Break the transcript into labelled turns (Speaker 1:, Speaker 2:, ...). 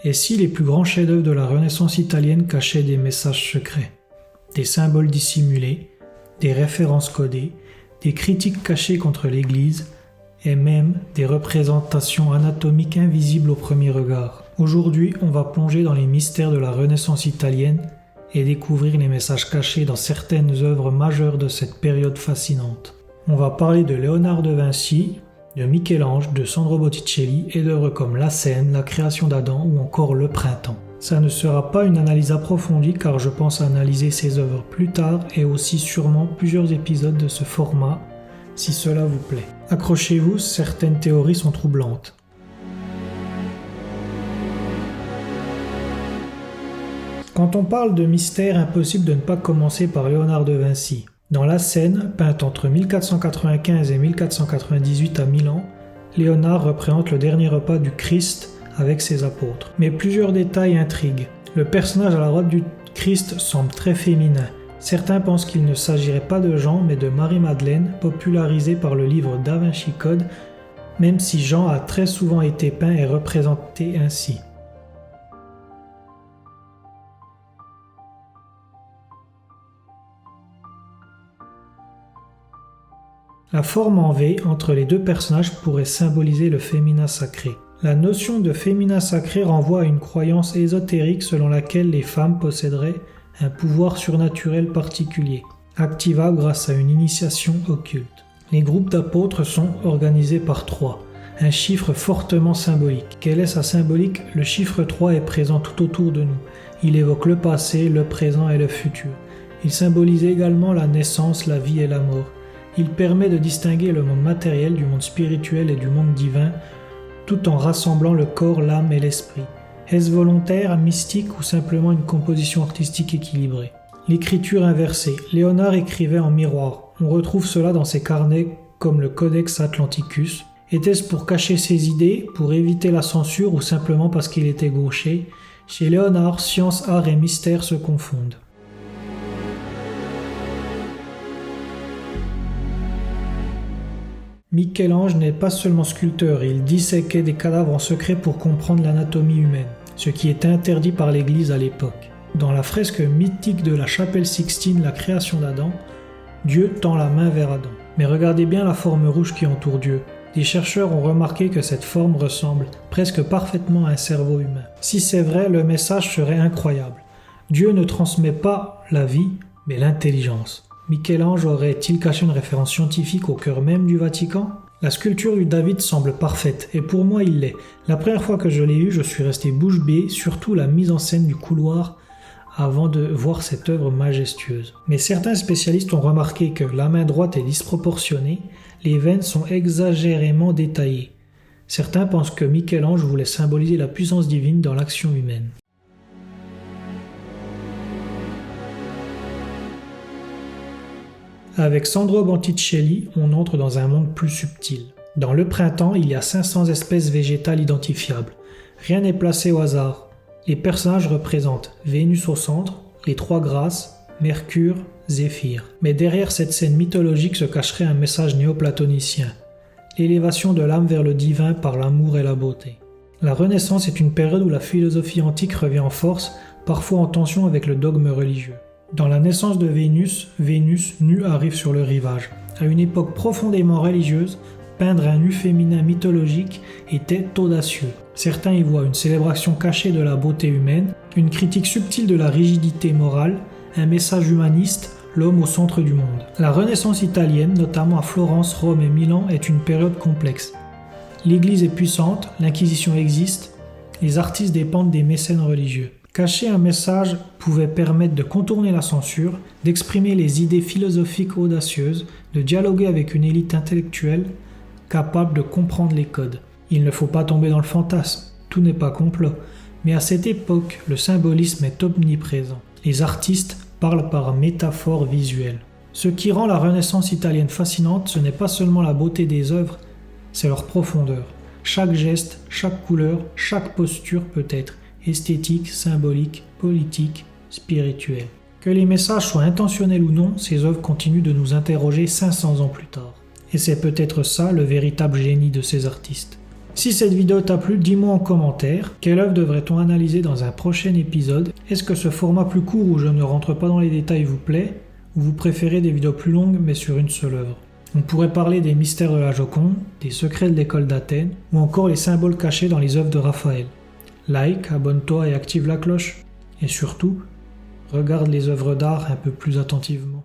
Speaker 1: Et si les plus grands chefs-d'œuvre de la Renaissance italienne cachaient des messages secrets, des symboles dissimulés, des références codées, des critiques cachées contre l'Église, et même des représentations anatomiques invisibles au premier regard. Aujourd'hui, on va plonger dans les mystères de la Renaissance italienne et découvrir les messages cachés dans certaines œuvres majeures de cette période fascinante. On va parler de Léonard de Vinci, de Michel-Ange, de Sandro Botticelli et d'œuvres comme La Seine, La création d'Adam ou encore Le Printemps. Ça ne sera pas une analyse approfondie car je pense analyser ces œuvres plus tard et aussi sûrement plusieurs épisodes de ce format si cela vous plaît. Accrochez-vous, certaines théories sont troublantes. Quand on parle de mystère, impossible de ne pas commencer par Léonard de Vinci. Dans La Seine, peinte entre 1495 et 1498 à Milan, Léonard représente le dernier repas du Christ avec ses apôtres. Mais plusieurs détails intriguent. Le personnage à la droite du Christ semble très féminin. Certains pensent qu'il ne s'agirait pas de Jean, mais de Marie-Madeleine, popularisée par le livre Da Vinci Code, même si Jean a très souvent été peint et représenté ainsi. La forme en V entre les deux personnages pourrait symboliser le féminin sacré. La notion de féminin sacré renvoie à une croyance ésotérique selon laquelle les femmes posséderaient un pouvoir surnaturel particulier, activable grâce à une initiation occulte. Les groupes d'apôtres sont organisés par 3, un chiffre fortement symbolique. Quelle est sa symbolique ? Le chiffre 3 est présent tout autour de nous. Il évoque le passé, le présent et le futur. Il symbolise également la naissance, la vie et la mort. Il permet de distinguer le monde matériel du monde spirituel et du monde divin, tout en rassemblant le corps, l'âme et l'esprit. Est-ce volontaire, mystique ou simplement une composition artistique équilibrée ? L'écriture inversée. Léonard écrivait en miroir. On retrouve cela dans ses carnets comme le Codex Atlanticus. Était-ce pour cacher ses idées, pour éviter la censure ou simplement parce qu'il était gaucher ? Chez Léonard, science, art et mystère se confondent. Michel-Ange n'est pas seulement sculpteur, il disséquait des cadavres en secret pour comprendre l'anatomie humaine, ce qui était interdit par l'Église à l'époque. Dans la fresque mythique de la chapelle Sixtine, la création d'Adam, Dieu tend la main vers Adam. Mais regardez bien la forme rouge qui entoure Dieu. Des chercheurs ont remarqué que cette forme ressemble presque parfaitement à un cerveau humain. Si c'est vrai, le message serait incroyable. Dieu ne transmet pas la vie, mais l'intelligence. Michel-Ange aurait-il caché une référence scientifique au cœur même du Vatican ? La sculpture du David semble parfaite, et pour moi il l'est. La première fois que je l'ai vue, je suis resté bouche bée, surtout la mise en scène du couloir, avant de voir cette œuvre majestueuse. Mais certains spécialistes ont remarqué que la main droite est disproportionnée, les veines sont exagérément détaillées. Certains pensent que Michel-Ange voulait symboliser la puissance divine dans l'action humaine. Avec Sandro Botticelli, on entre dans un monde plus subtil. Dans Le Printemps, il y a 500 espèces végétales identifiables. Rien n'est placé au hasard. Les personnages représentent Vénus au centre, les 3 Grâces, Mercure, Zéphyr. Mais derrière cette scène mythologique se cacherait un message néoplatonicien. L'élévation de l'âme vers le divin par l'amour et la beauté. La Renaissance est une période où la philosophie antique revient en force, parfois en tension avec le dogme religieux. Dans la naissance de Vénus, Vénus nue arrive sur le rivage. À une époque profondément religieuse, peindre un nu féminin mythologique était audacieux. Certains y voient une célébration cachée de la beauté humaine, une critique subtile de la rigidité morale, un message humaniste, l'homme au centre du monde. La Renaissance italienne, notamment à Florence, Rome et Milan, est une période complexe. L'Église est puissante, l'Inquisition existe, les artistes dépendent des mécènes religieux. Cacher un message pouvait permettre de contourner la censure, d'exprimer les idées philosophiques audacieuses, de dialoguer avec une élite intellectuelle capable de comprendre les codes. Il ne faut pas tomber dans le fantasme, tout n'est pas complot, mais à cette époque, le symbolisme est omniprésent. Les artistes parlent par métaphore visuelle. Ce qui rend la Renaissance italienne fascinante, ce n'est pas seulement la beauté des œuvres, c'est leur profondeur. Chaque geste, chaque couleur, chaque posture peut être esthétique, symbolique, politique, spirituelle. Que les messages soient intentionnels ou non, ces œuvres continuent de nous interroger 500 ans plus tard. Et c'est peut-être ça le véritable génie de ces artistes. Si cette vidéo t'a plu, dis-moi en commentaire, quelle œuvre devrait-on analyser dans un prochain épisode? Est-ce que ce format plus court où je ne rentre pas dans les détails vous plaît, ou vous préférez des vidéos plus longues mais sur une seule œuvre? On pourrait parler des mystères de la Joconde, des secrets de l'école d'Athènes, ou encore les symboles cachés dans les œuvres de Raphaël. Like, abonne-toi et active la cloche. Et surtout, regarde les œuvres d'art un peu plus attentivement.